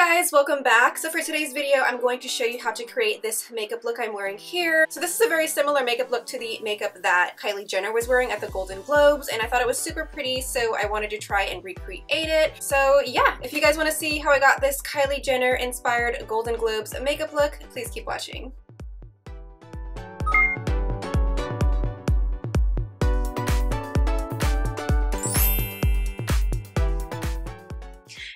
guys, welcome back. So for today's video, I'm going to show you how to create this makeup look I'm wearing here. So this is a very similar makeup look to the makeup that Kylie Jenner was wearing at the Golden Globes, and I thought it was super pretty, so I wanted to try and recreate it. So yeah, if you guys want to see how I got this Kylie Jenner inspired Golden Globes makeup look, please keep watching.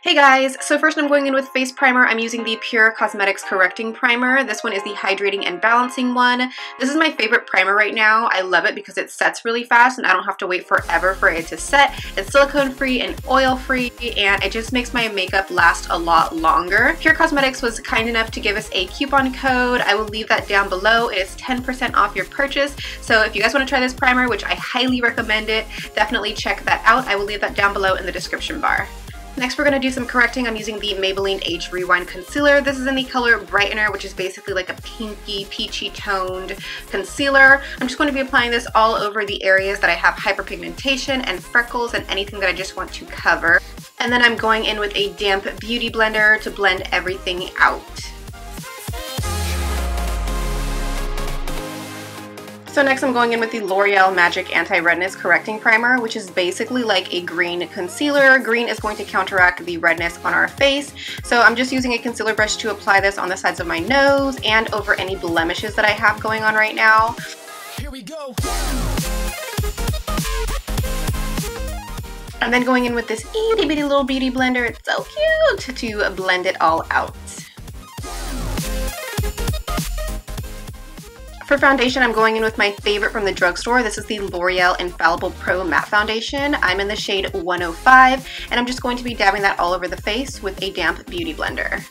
Hey guys, so first I'm going in with face primer. I'm using the PUR Cosmetics Correcting Primer. This one is the hydrating and balancing one. This is my favorite primer right now. I love it because it sets really fast and I don't have to wait forever for it to set. It's silicone free and oil free, and it just makes my makeup last a lot longer. PUR Cosmetics was kind enough to give us a coupon code. I will leave that down below. It is 10% off your purchase. So if you guys want to try this primer, which I highly recommend it, definitely check that out. I will leave that down below in the description bar. Next, we're going to do some correcting. I'm using the Maybelline Age Rewind Concealer. This is in the color Brightener, which is basically like a pinky, peachy toned concealer. I'm just going to be applying this all over the areas that I have hyperpigmentation and freckles and anything that I just want to cover. And then I'm going in with a damp beauty blender to blend everything out. So next I'm going in with the Loreal Magic Anti-Redness Correcting Primer, which is basically like a green concealer. Green is going to counteract the redness on our face. So I'm just using a concealer brush to apply this on the sides of my nose and over any blemishes that I have going on right now. Here we go. I'm then going in with this itty bitty little beauty blender. It's so cute, to blend it all out. For foundation, I'm going in with my favorite from the drugstore. This is the L'Oreal Infallible Pro Matte Foundation. I'm in the shade 105, and I'm just going to be dabbing that all over the face with a damp beauty blender.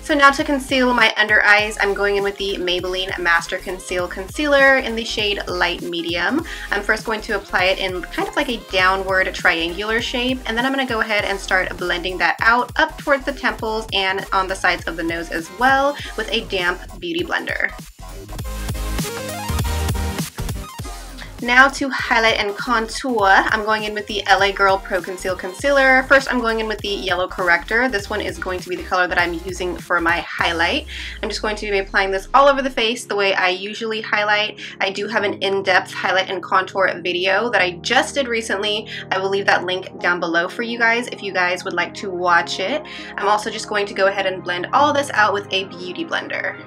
So now to conceal my under eyes, I'm going in with the Maybelline Master Conceal Concealer in the shade Light Medium. I'm first going to apply it in kind of like a downward triangular shape, and then I'm going to go ahead and start blending that out up towards the temples and on the sides of the nose as well with a damp beauty blender. Now to highlight and contour, I'm going in with the LA Girl Pro Conceal Concealer. First, I'm going in with the yellow corrector. This one is going to be the color that I'm using for my highlight. I'm just going to be applying this all over the face the way I usually highlight. I do have an in-depth highlight and contour video that I just did recently. I will leave that link down below for you guys if you guys would like to watch it. I'm also just going to go ahead and blend all this out with a beauty blender.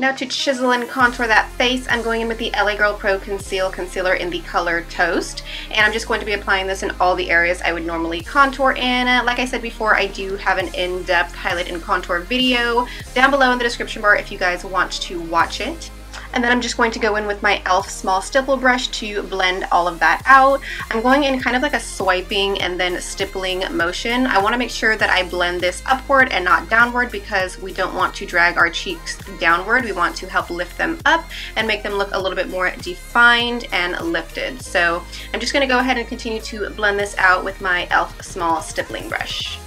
Now to chisel and contour that face, I'm going in with the LA Girl Pro Conceal Concealer in the color Toast. And I'm just going to be applying this in all the areas I would normally contour in. Like I said before, I do have an in-depth highlight and contour video down below in the description bar if you guys want to watch it. And then I'm just going to go in with my e.l.f. small stipple brush to blend all of that out. I'm going in kind of like a swiping and then stippling motion. I want to make sure that I blend this upward and not downward because we don't want to drag our cheeks downward. We want to help lift them up and make them look a little bit more defined and lifted. So I'm just going to go ahead and continue to blend this out with my e.l.f. small stippling brush.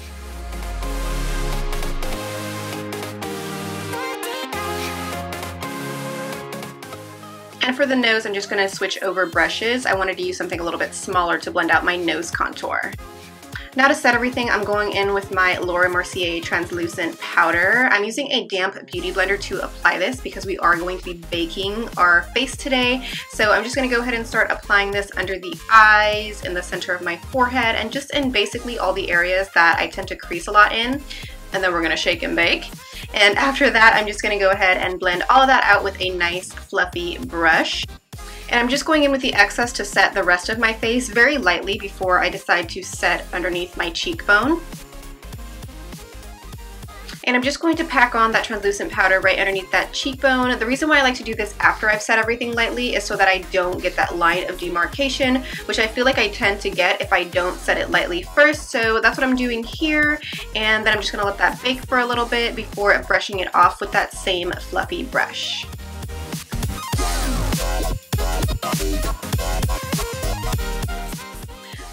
And for the nose, I'm just going to switch over brushes. I wanted to use something a little bit smaller to blend out my nose contour. Now to set everything, I'm going in with my Mercier translucent powder. I'm using a damp beauty blender to apply this because we are going to be baking our face today. So I'm just going to go ahead and start applying this under the eyes, in the center of my forehead, and just in basically all the areas that I tend to crease a lot in. And then we're going to shake and bake. And after that, I'm just going to go ahead and blend all of that out with a nice fluffy brush. And I'm just going in with the excess to set the rest of my face very lightly before I decide to set underneath my cheekbone. And I'm just going to pack on that translucent powder right underneath that cheekbone. The reason why I like to do this after I've set everything lightly is so that I don't get that line of demarcation, which I feel like I tend to get if I don't set it lightly first. So that's what I'm doing here. And then I'm just gonna let that bake for a little bit before brushing it off with that same fluffy brush.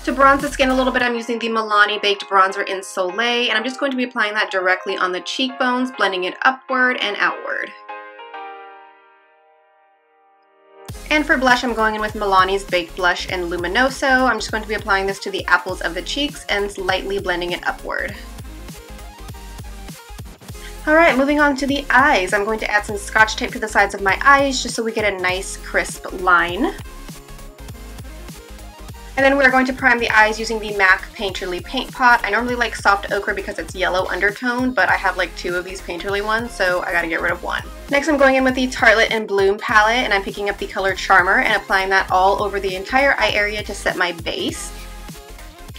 To bronze the skin a little bit, I'm using the Milani Baked Bronzer in Soleil, and I'm just going to be applying that directly on the cheekbones, blending it upward and outward. And for blush, I'm going in with Milani's Baked Blush in Luminoso. I'm just going to be applying this to the apples of the cheeks and lightly blending it upward. Alright, moving on to the eyes. I'm going to add some Scotch tape to the sides of my eyes just so we get a nice crisp line. And then we're going to prime the eyes using the MAC Painterly Paint Pot. I normally like soft ochre because it's yellow undertone, but I have like 2 of these Painterly ones, so I gotta get rid of one. Next, I'm going in with the Tartelette in Bloom palette, and I'm picking up the color Charmer and applying that all over the entire eye area to set my base.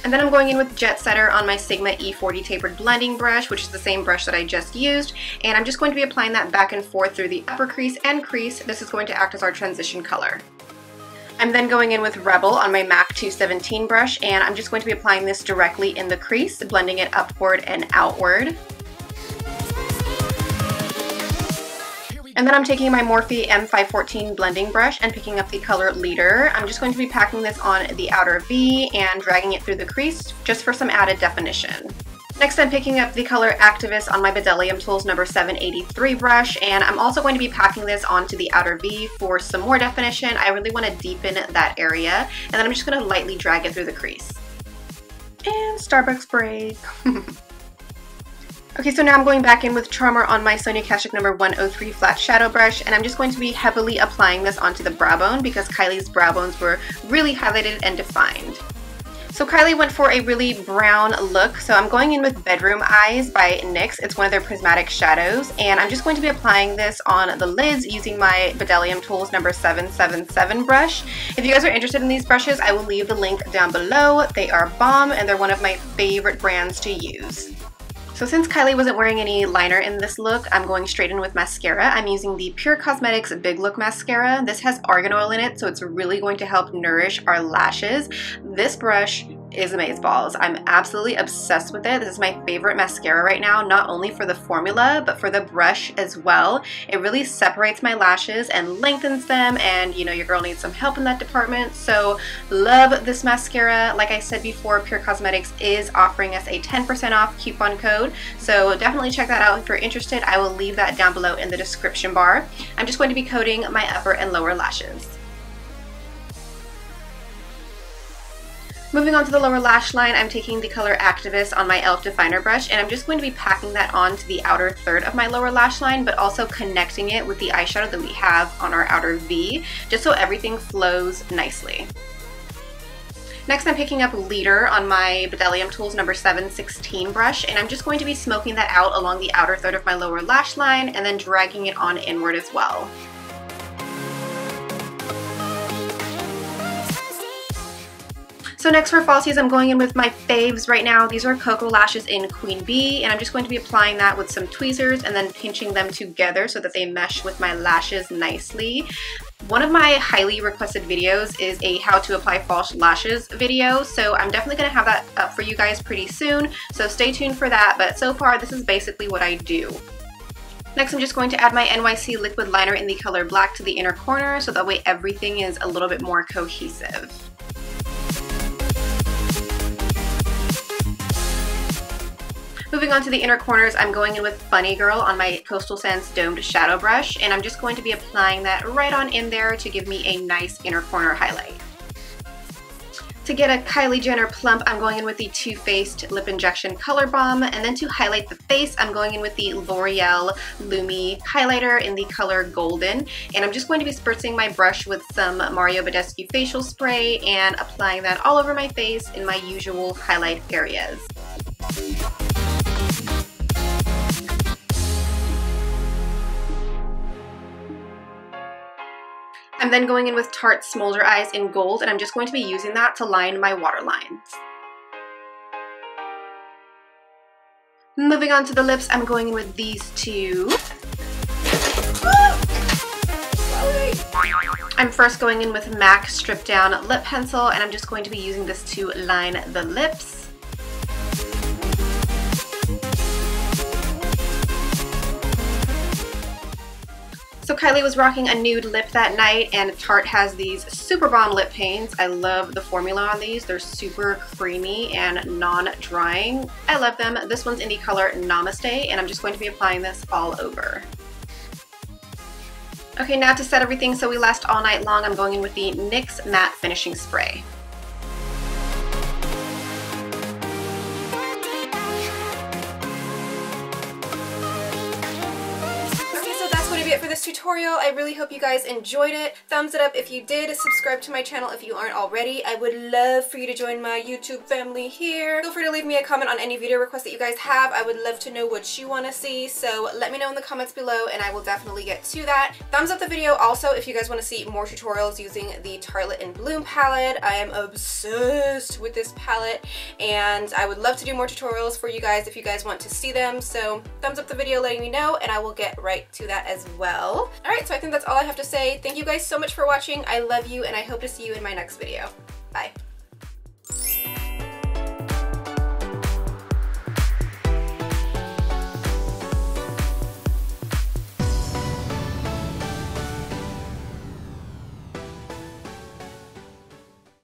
And then I'm going in with Jet Setter on my Sigma E40 Tapered Blending Brush, which is the same brush that I just used, and I'm just going to be applying that back and forth through the upper crease and crease. This is going to act as our transition color. I'm then going in with Rebel on my MAC 217 brush, and I'm just going to be applying this directly in the crease, blending it upward and outward. And then I'm taking my Morphe M514 blending brush and picking up the color Leader. I'm just going to be packing this on the outer V and dragging it through the crease just for some added definition. Next, I'm picking up the color Activist on my Bdellium Tools number 783 brush, and I'm also going to be packing this onto the outer V for some more definition. I really want to deepen that area, and then I'm just going to lightly drag it through the crease. And Starbucks break. Okay, so now I'm going back in with Charmer on my Sonia Kashuk number 103 flat shadow brush, and I'm just going to be heavily applying this onto the brow bone because Kylie's brow bones were really highlighted and defined. So Kylie went for a really brown look, so I'm going in with Bedroom Eyes by NYX. It's one of their prismatic shadows, and I'm just going to be applying this on the lids using my Bdellium Tools number 777 brush. If you guys are interested in these brushes, I will leave the link down below. They are bomb, and they're one of my favorite brands to use. So since Kylie wasn't wearing any liner in this look, I'm going straight in with mascara. I'm using the PUR Cosmetics Big Look Mascara. This has argan oil in it, so it's really going to help nourish our lashes. This brush is amazeballs. I'm absolutely obsessed with it. This is my favorite mascara right now, not only for the formula, but for the brush as well. It really separates my lashes and lengthens them, and you know, your girl needs some help in that department. So love this mascara. Like I said before, PUR Cosmetics is offering us a 10% off coupon code, so definitely check that out if you're interested. I will leave that down below in the description bar. I'm just going to be coating my upper and lower lashes. Moving on to the lower lash line, I'm taking the color Activist on my e.l.f. definer brush, and I'm just going to be packing that onto the outer third of my lower lash line, but also connecting it with the eyeshadow that we have on our outer V, just so everything flows nicely. Next, I'm picking up Leader on my Bdellium Tools number 716 brush, and I'm just going to be smoking that out along the outer third of my lower lash line and then dragging it on inward as well. So next for falsies, I'm going in with my faves right now. These are Cocoa Lashes in Queen Bee, and I'm just going to be applying that with some tweezers and then pinching them together so that they mesh with my lashes nicely. One of my highly requested videos is a how to apply false lashes video, so I'm definitely going to have that up for you guys pretty soon, so stay tuned for that, but so far this is basically what I do. Next, I'm just going to add my NYC liquid liner in the color Black to the inner corner, so that way everything is a little bit more cohesive. Moving on to the inner corners, I'm going in with Funny Girl on my Coastal Sands Domed Shadow Brush, and I'm just going to be applying that right on in there to give me a nice inner corner highlight. To get a Kylie Jenner plump, I'm going in with the Too Faced Lip Injection Color Bomb, and then to highlight the face, I'm going in with the Loreal Lumi Highlighter in the color Golden, and I'm just going to be spritzing my brush with some Mario Badescu Facial Spray and applying that all over my face in my usual highlight areas. I'm then going in with Tarte Smolder Eyes in Gold, and I'm just going to be using that to line my waterlines. Moving on to the lips, I'm going in with these two. I'm first going in with MAC Strip Down Lip Pencil, and I'm just going to be using this to line the lips. So Kylie was rocking a nude lip that night, and Tarte has these super bomb lip paints. I love the formula on these. They're super creamy and non-drying. I love them. This one's in the color Namaste, and I'm just going to be applying this all over. Okay, now to set everything so we last all night long, I'm going in with the NYX Matte Finishing Spray. For this tutorial. I really hope you guys enjoyed it. Thumbs it up if you did. Subscribe to my channel if you aren't already. I would love for you to join my YouTube family here. Feel free to leave me a comment on any video requests that you guys have. I would love to know what you want to see, so let me know in the comments below and I will definitely get to that. Thumbs up the video also if you guys want to see more tutorials using the Tartelette in Bloom palette. I am obsessed with this palette and I would love to do more tutorials for you guys if you guys want to see them, so thumbs up the video letting me know and I will get right to that as well. Alright, so I think that's all I have to say. Thank you guys so much for watching. I love you and I hope to see you in my next video. Bye.